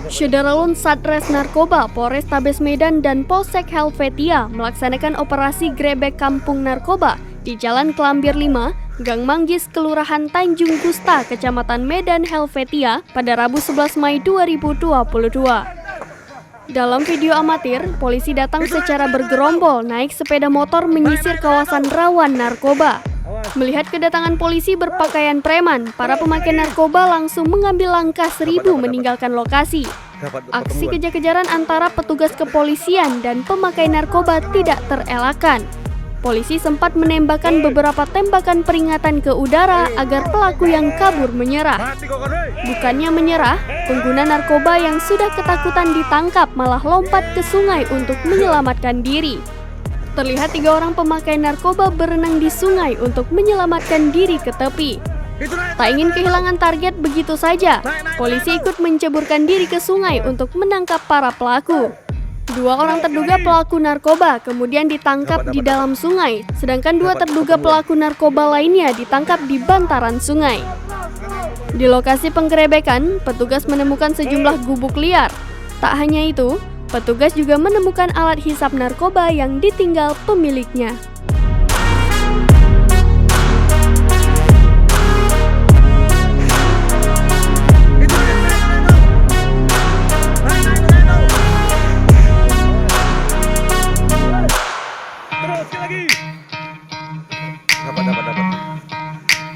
Syederalun Satres Narkoba Polrestabes Medan dan Polsek Helvetia melaksanakan operasi grebek kampung narkoba di Jalan Kelambir 5, Gang Manggis, Kelurahan Tanjung Gusta, Kecamatan Medan Helvetia pada Rabu 11 Mei 2022. Dalam video amatir, polisi datang secara bergerombol naik sepeda motor menyisir kawasan rawan narkoba. Melihat kedatangan polisi berpakaian preman, para pemakai narkoba langsung mengambil langkah seribu meninggalkan lokasi. Aksi kejar-kejaran antara petugas kepolisian dan pemakai narkoba tidak terelakkan. Polisi sempat menembakkan beberapa tembakan peringatan ke udara agar pelaku yang kabur menyerah. Bukannya menyerah, pengguna narkoba yang sudah ketakutan ditangkap malah lompat ke sungai untuk menyelamatkan diri. Terlihat 3 orang pemakai narkoba berenang di sungai untuk menyelamatkan diri ke tepi. Tak ingin kehilangan target begitu saja, polisi ikut menceburkan diri ke sungai untuk menangkap para pelaku. 2 orang terduga pelaku narkoba kemudian ditangkap di dalam sungai, sedangkan 2 terduga pelaku narkoba lainnya ditangkap di bantaran sungai. Di lokasi penggerebekan, petugas menemukan sejumlah gubuk liar. Tak hanya itu, petugas juga menemukan alat hisap narkoba yang ditinggal pemiliknya.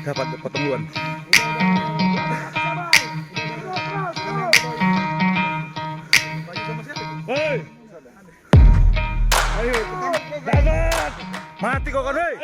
Dapat pertemuan. Hei, ayo, dapat. Mati kau kan, hei.